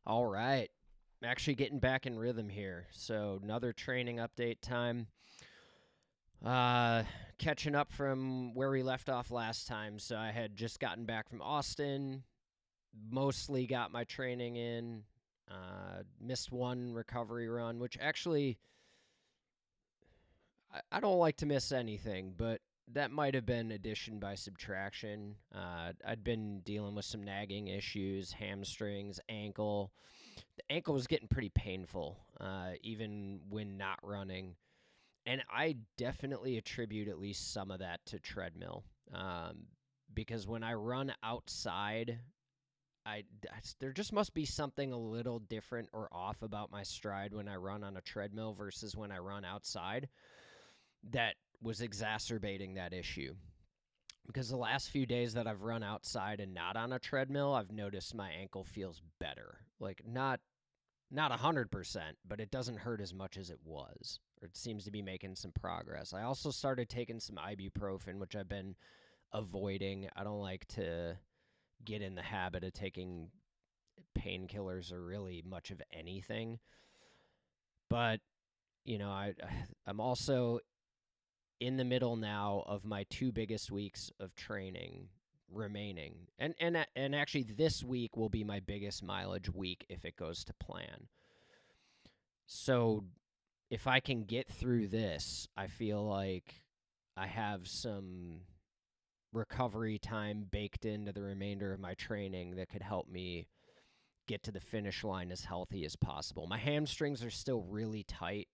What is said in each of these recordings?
All right. Actually getting back in rhythm here. So another training update time. Uh Catching up from where we left off last time. So I had just gotten back from Austin, mostly got my training in. Missed one recovery run, which actually I don't like to miss anything, but that might have been addition by subtraction. I'd been dealing with some nagging issues, hamstrings, ankle. The ankle was getting pretty painful, even when not running. And I definitely attribute at least some of that to treadmill. Because when I run outside, there just must be something a little different or off about my stride when I run on a treadmill versus when I run outside that was exacerbating that issue. Because the last few days that I've run outside and not on a treadmill, I've noticed my ankle feels better. Like not 100%, but it doesn't hurt as much as it was, or it seems to be making some progress. I also started taking some ibuprofen, which I've been avoiding. I don't like to get in the habit of taking painkillers or really much of anything. But, I'm also in the middle now of my two biggest weeks of training remaining. And actually this week will be my biggest mileage week if it goes to plan. So if I can get through this, I feel like I have some recovery time baked into the remainder of my training that could help me get to the finish line as healthy as possible. My hamstrings are still really tight.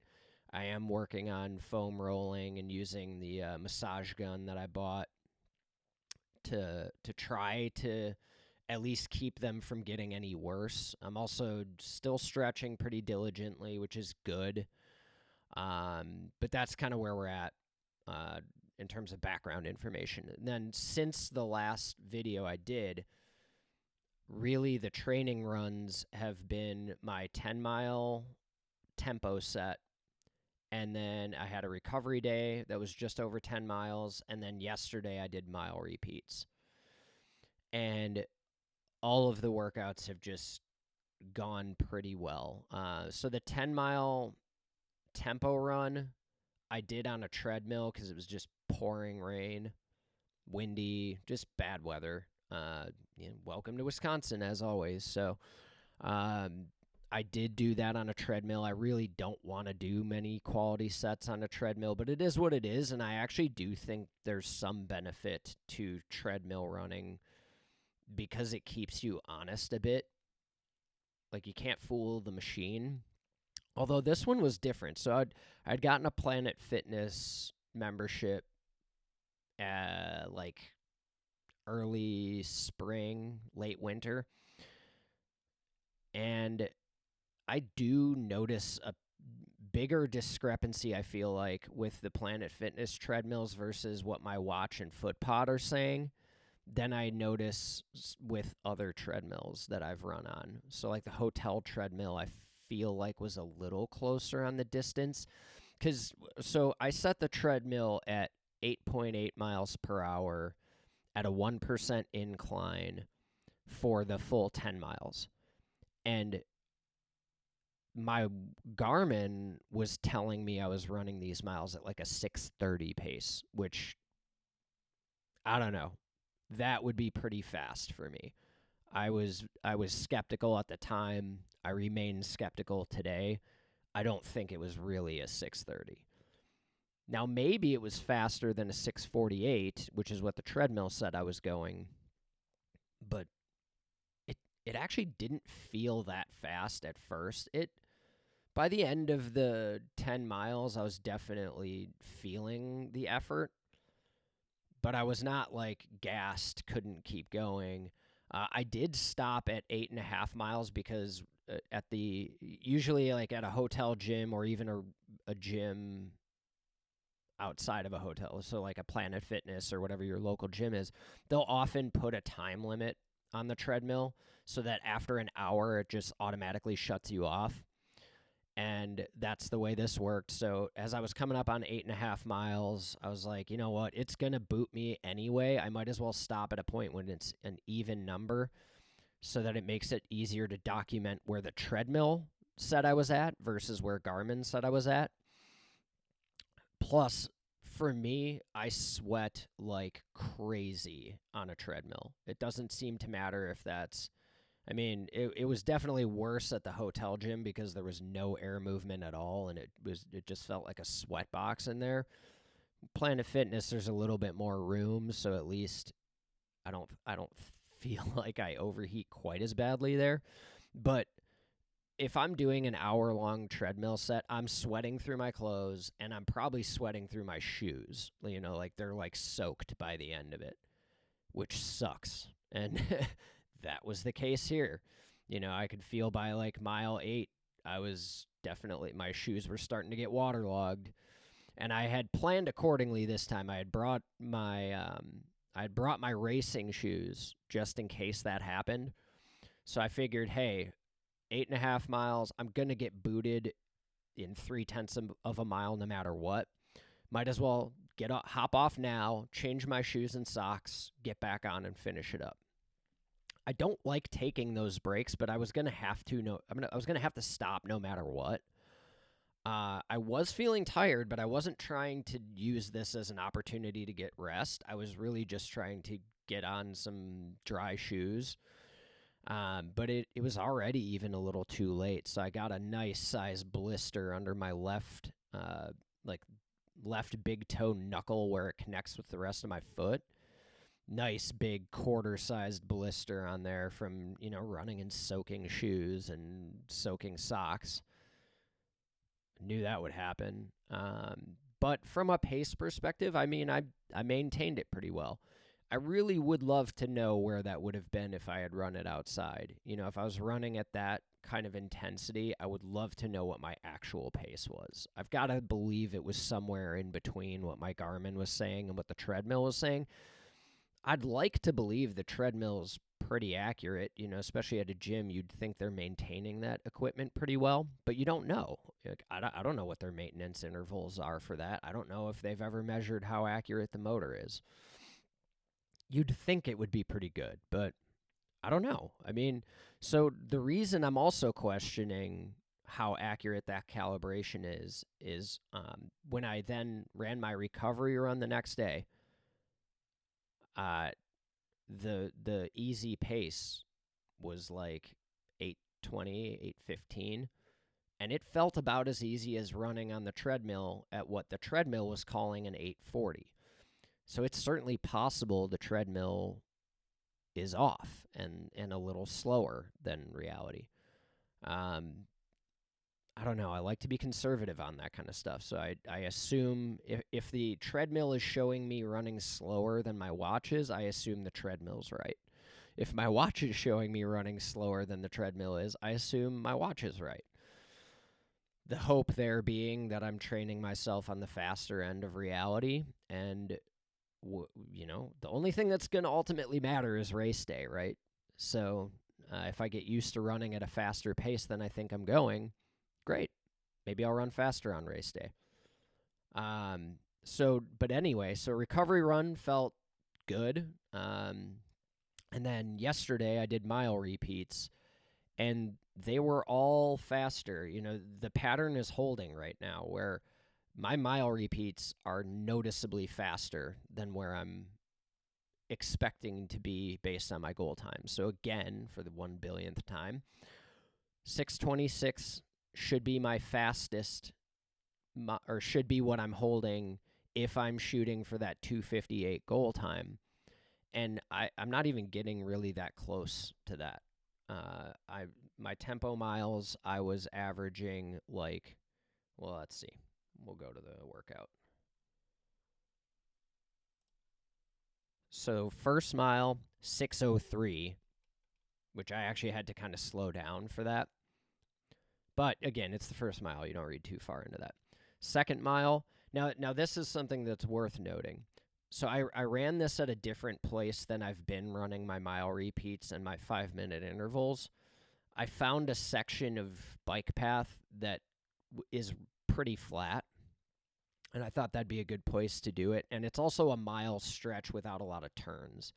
I am working on foam rolling and using the massage gun that I bought to try to at least keep them from getting any worse. I'm also still stretching pretty diligently, which is good. But that's kind of where we're at uh, in terms of background information. And then since the last video I did, really the training runs have been my 10-mile tempo set. And then I had a recovery day that was just over 10 miles. And then yesterday I did mile repeats. And all of the workouts have just gone pretty well. So the 10-mile tempo run I did on a treadmill because it was just pouring rain, windy, just bad weather. Welcome to Wisconsin as always. So um, I did do that on a treadmill. I really don't want to do many quality sets on a treadmill, but it is what it is. And I actually do think there's some benefit to treadmill running because it keeps you honest a bit. Like you can't fool the machine. Although this one was different. So I'd gotten a Planet Fitness membership like early spring, late winter. And I do notice a bigger discrepancy, I feel like, with the Planet Fitness treadmills versus what my watch and FootPod are saying than I notice with other treadmills that I've run on. So, like the hotel treadmill, I feel like was a little closer on the distance. So I set the treadmill at 8.8 miles per hour at a 1% incline for the full 10 miles. And my Garmin was telling me I was running these miles at like a 6:30 pace, which I don't know. That would be pretty fast for me. I was skeptical at the time. I remain skeptical today. I don't think it was really a 6:30. Now maybe it was faster than a 6:48, which is what the treadmill said I was going, but it actually didn't feel that fast at first. It By the end of the 10 miles, I was definitely feeling the effort, but I was not like gassed, couldn't keep going. I did stop at 8.5 miles because at the usually like at a hotel gym or even a gym outside of a hotel, so like a Planet Fitness or whatever your local gym is, they'll often put a time limit on the treadmill so that after an hour it just automatically shuts you off. And that's the way this worked. So as I was coming up on 8.5 miles, I was like, you know what? It's going to boot me anyway. I might as well stop at a point when it's an even number. so that it makes it easier to document where the treadmill said I was at versus where Garmin said I was at. Plus, for me, I sweat like crazy on a treadmill. It doesn't seem to matter if that's, I mean, it was definitely worse at the hotel gym because there was no air movement at all, and it just felt like a sweat box in there. Planet Fitness, there's a little bit more room, so at least I don't feel like I overheat quite as badly there. But if I'm doing an hour-long treadmill set, I'm sweating through my clothes, and I'm probably sweating through my shoes. You know, like they're like soaked by the end of it, which sucks. And that was the case here. You know, I could feel by like mile 8, I was definitely, my shoes were starting to get waterlogged. And I had planned accordingly this time. I had brought my racing shoes just in case that happened. So I figured, hey, 8.5 miles, I'm going to get booted in 0.3 of a mile no matter what. Might as well hop off now, change my shoes and socks, get back on and finish it up. I don't like taking those breaks, but I was going to have to I was going to have to stop no matter what. I was feeling tired, but I wasn't trying to use this as an opportunity to get rest. I was really just trying to get on some dry shoes. But it was already even a little too late, so I got a nice size blister under my left big toe knuckle where it connects with the rest of my foot. Nice big quarter-sized blister on there from, running in soaking shoes and soaking socks. Knew that would happen. But from a pace perspective, I mean, I maintained it pretty well. I really would love to know where that would have been if I had run it outside. If I was running at that kind of intensity, I would love to know what my actual pace was. I've got to believe it was somewhere in between what my Garmin was saying and what the treadmill was saying. I'd like to believe the treadmill's pretty accurate, especially at a gym. You'd think they're maintaining that equipment pretty well, but you don't know. I don't know what their maintenance intervals are for that. I don't know if they've ever measured how accurate the motor is. You'd think it would be pretty good, but I don't know. I mean, so the reason I'm also questioning how accurate that calibration is when I then ran my recovery run the next day, the easy pace was like 8:20, 8:15, and it felt about as easy as running on the treadmill at what the treadmill was calling an 8:40. So it's certainly possible the treadmill is off and a little slower than reality. I don't know. I like to be conservative on that kind of stuff. So I assume if the treadmill is showing me running slower than my watch is, I assume the treadmill's right. If my watch is showing me running slower than the treadmill is, I assume my watch is right. The hope there being that I'm training myself on the faster end of reality, and the only thing that's going to ultimately matter is race day, right? So if I get used to running at a faster pace than I think I'm going, great. Maybe I'll run faster on race day. But anyway, so recovery run felt good. And then yesterday I did mile repeats, and they were all faster. The pattern is holding right now where my mile repeats are noticeably faster than where I'm expecting to be based on my goal time. So again, for the 1 billionth time, 6:26 should be my fastest, or should be what I'm holding if I'm shooting for that 2:58 goal time. And I'm not even getting really that close to that. My tempo miles, I was averaging let's see. We'll go to the workout. So first mile, 6:03, which I actually had to kind of slow down for that. But again, it's the first mile. You don't read too far into that. Second mile. Now this is something that's worth noting. So I ran this at a different place than I've been running my mile repeats and my 5-minute intervals. I found a section of bike path that is pretty flat, and I thought that'd be a good place to do it. And it's also a mile stretch without a lot of turns.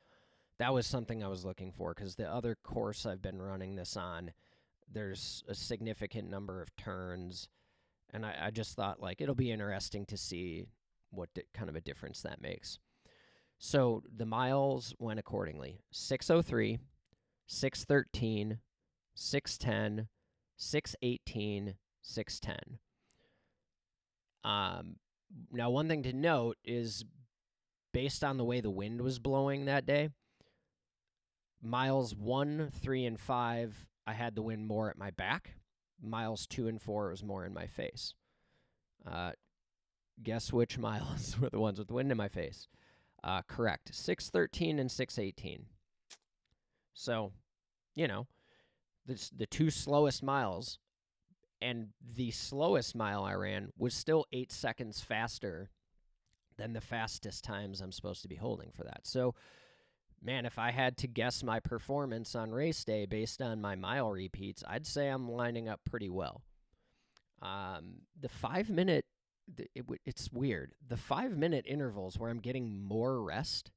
That was something I was looking for because the other course I've been running this on, there's a significant number of turns, and I just thought like it'll be interesting to see what kind of a difference that makes. So the miles went accordingly: 6:03, 6:13, 6:10, 6:18, 6:10. Now, one thing to note is based on the way the wind was blowing that day, miles 1, 3, and 5, I had the wind more at my back. Miles 2 and 4 was more in my face. Guess which miles were the ones with the wind in my face? Correct. 6:13 and 6:18. So, the two slowest miles, and the slowest mile I ran was still 8 seconds faster than the fastest times I'm supposed to be holding for that. So, man, if I had to guess my performance on race day based on my mile repeats, I'd say I'm lining up pretty well. The 5-minute, it's weird. The 5-minute intervals where I'm getting more rest,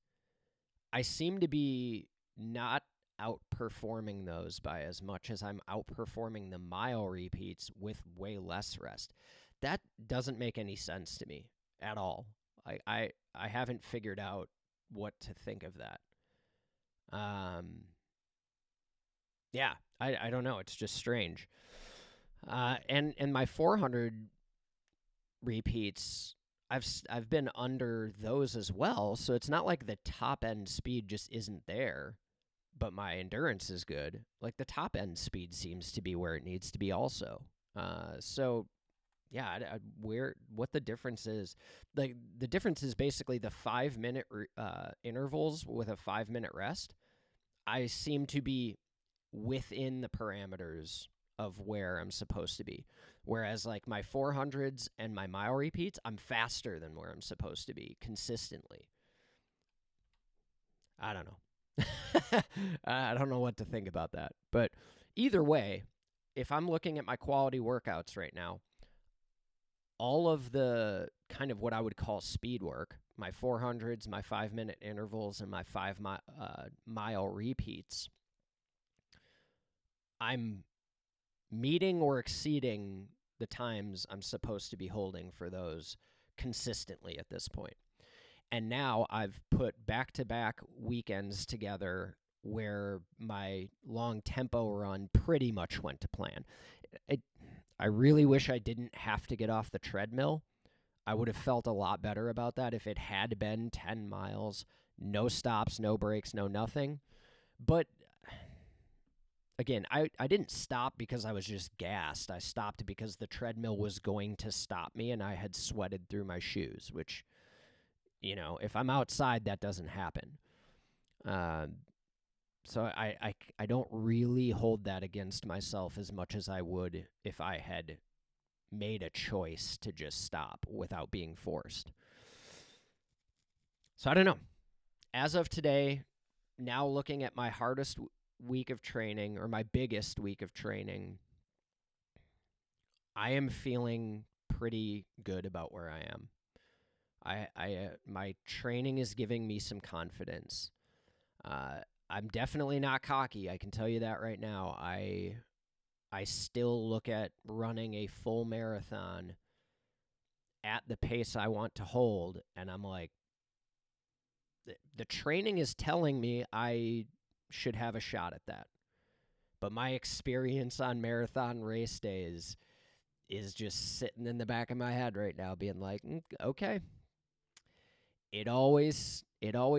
I seem to be not outperforming those by as much as I'm outperforming the mile repeats with way less rest. That doesn't make any sense to me at all. I haven't figured out what to think of that. Yeah, I don't know. It's just strange. And my 400 repeats, I've been under those as well. So it's not like the top end speed just isn't there, but my endurance is good. Like the top end speed seems to be where it needs to be also. So yeah, what the difference is, like the difference is basically the 5-minute intervals with a 5-minute rest. I seem to be within the parameters of where I'm supposed to be. Whereas like my 400s and my mile repeats, I'm faster than where I'm supposed to be consistently. I don't know. I don't know what to think about that. But either way, if I'm looking at my quality workouts right now, all of the kind of what I would call speed work, my 400s, my 5-minute intervals, and my 5-mile repeats, I'm meeting or exceeding the times I'm supposed to be holding for those consistently at this point. And now I've put back-to-back weekends together where my long tempo run pretty much went to plan. I really wish I didn't have to get off the treadmill. I would have felt a lot better about that if it had been 10 miles, no stops, no breaks, no nothing. But again, I didn't stop because I was just gassed. I stopped because the treadmill was going to stop me and I had sweated through my shoes, which, if I'm outside, that doesn't happen. So I don't really hold that against myself as much as I would if I had made a choice to just stop without being forced. So I don't know. As of today, now looking at my hardest week of training or my biggest week of training, I am feeling pretty good about where I am. My training is giving me some confidence. I'm definitely not cocky. I can tell you that right now. I still look at running a full marathon at the pace I want to hold, and I'm like, the training is telling me I should have a shot at that. But my experience on marathon race days is just sitting in the back of my head right now, being like, okay. It always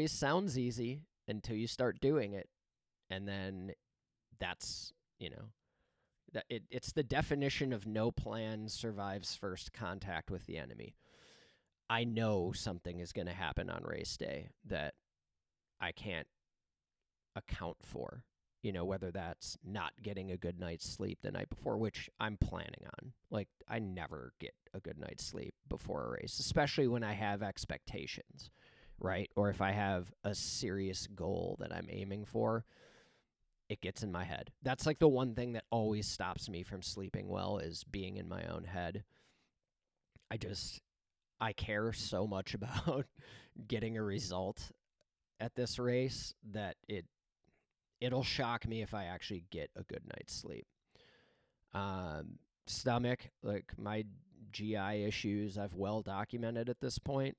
sounds easy until you start doing it, and then that's it's the definition of no plan survives first contact with the enemy. I know something is going to happen on race day that I can't account for, whether that's not getting a good night's sleep the night before, which I'm planning on. Like, I never get a good night's sleep before a race, especially when I have expectations, right? Or if I have a serious goal that I'm aiming for, it gets in my head. That's like the one thing that always stops me from sleeping well is being in my own head. I care so much about getting a result at this race that it'll shock me if I actually get a good night's sleep. Stomach, like my GI issues, I've well documented at this point.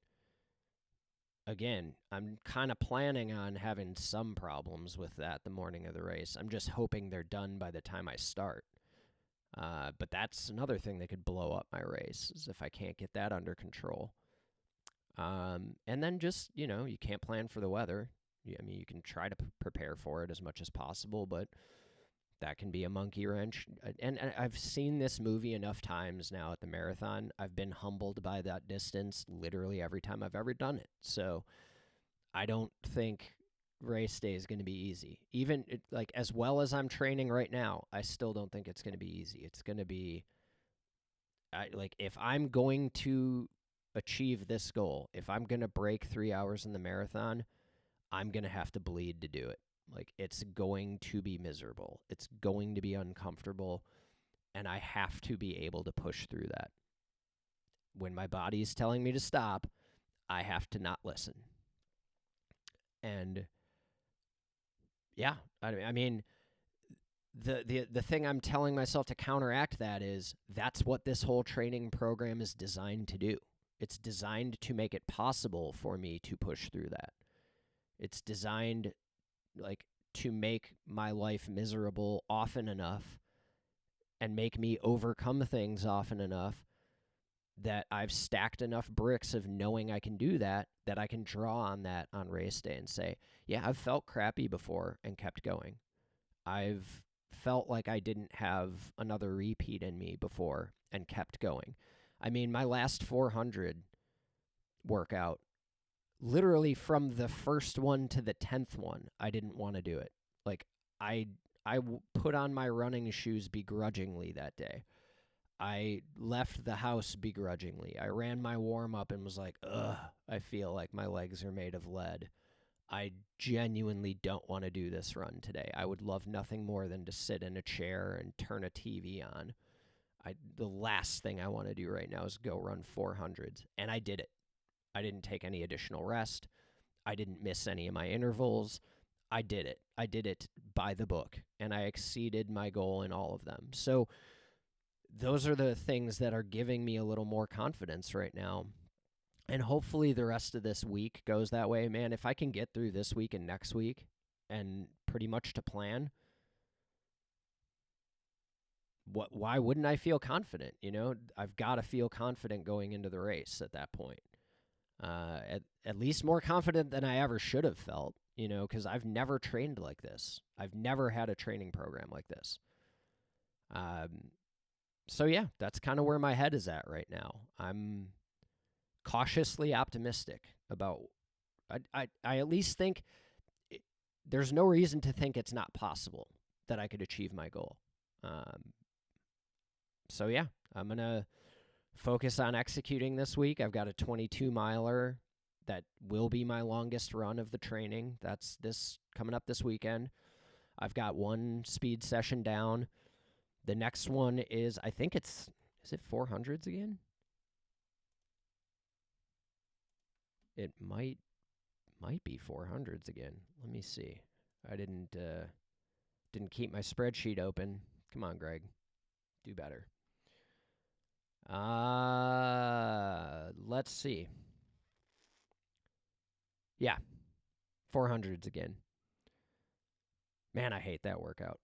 Again, I'm kind of planning on having some problems with that the morning of the race. I'm just hoping they're done by the time I start. But that's another thing that could blow up my race, is if I can't get that under control. And then just, you can't plan for the weather. I mean, you can try to prepare for it as much as possible, but that can be a monkey wrench. And I've seen this movie enough times now at the marathon. I've been humbled by that distance literally every time I've ever done it. So I don't think race day is going to be easy. Even like as well as I'm training right now, I still don't think it's going to be easy. It's going to be if I'm going to achieve this goal, if I'm going to break 3 hours in the marathon, I'm going to have to bleed to do it. Like, it's going to be miserable. It's going to be uncomfortable, and I have to be able to push through that. When my body is telling me to stop, I have to not listen. And yeah, I mean, the thing I'm telling myself to counteract that is that's what this whole training program is designed to do. It's designed to make it possible for me to push through that. It's designed to make my life miserable often enough and make me overcome things often enough that I've stacked enough bricks of knowing I can do that I can draw on that on race day and say, yeah, I've felt crappy before and kept going. I've felt like I didn't have another repeat in me before and kept going. I mean, my last 400 workout, literally from the first one to the 10th one, I didn't want to do it. Like, I put on my running shoes begrudgingly that day. I left the house begrudgingly. I ran my warm-up and was like, ugh, I feel like my legs are made of lead. I genuinely don't want to do this run today. I would love nothing more than to sit in a chair and turn a TV on. The last thing I want to do right now is go run 400s, and I did it. I didn't take any additional rest. I didn't miss any of my intervals. I did it. I did it by the book, and I exceeded my goal in all of them. So those are the things that are giving me a little more confidence right now. And hopefully the rest of this week goes that way. Man, if I can get through this week and next week and pretty much to plan, why wouldn't I feel confident? I've got to feel confident going into the race at that point. At least more confident than I ever should have felt, because I've never trained like this. I've never had a training program like this. So yeah, that's kind of where my head is at right now. I'm cautiously optimistic about, I at least think there's no reason to think it's not possible that I could achieve my goal. So yeah, I'm going to focus on executing this week. I've got a 22-miler that will be my longest run of the training. That's this coming up this weekend. I've got one speed session down. The next one is, I think is it 400s again? It might be 400s again. Let me see. I didn't keep my spreadsheet open. Come on, Greg. Do better. Let's see. Yeah, 400s again. Man, I hate that workout.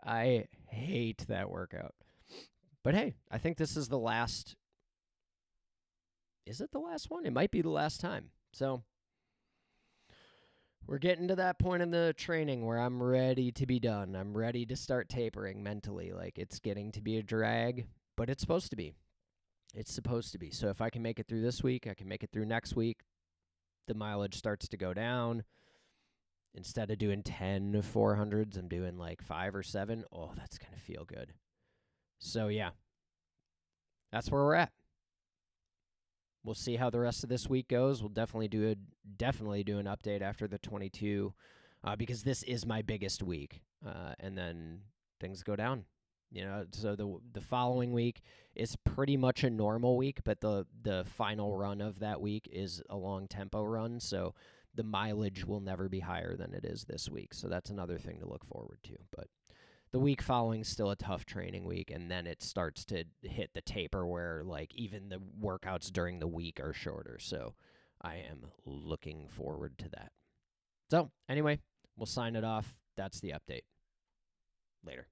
I hate that workout. But hey, I think this is the last. Is it the last one? It might be the last time. So we're getting to that point in the training where I'm ready to be done. I'm ready to start tapering mentally. Like, it's getting to be a drag, but it's supposed to be. It's supposed to be. So if I can make it through this week, I can make it through next week. The mileage starts to go down. Instead of doing 10 400s, I'm doing like 5 or 7. Oh, that's going to feel good. So yeah, that's where we're at. We'll see how the rest of this week goes. We'll definitely do an update after the 22, because this is my biggest week, and then things go down. So the following week is pretty much a normal week, but the final run of that week is a long tempo run, so the mileage will never be higher than it is this week. So that's another thing to look forward to. But the week following is still a tough training week, and then it starts to hit the taper where like even the workouts during the week are shorter. So I am looking forward to that. So anyway, we'll sign it off. That's the update. Later.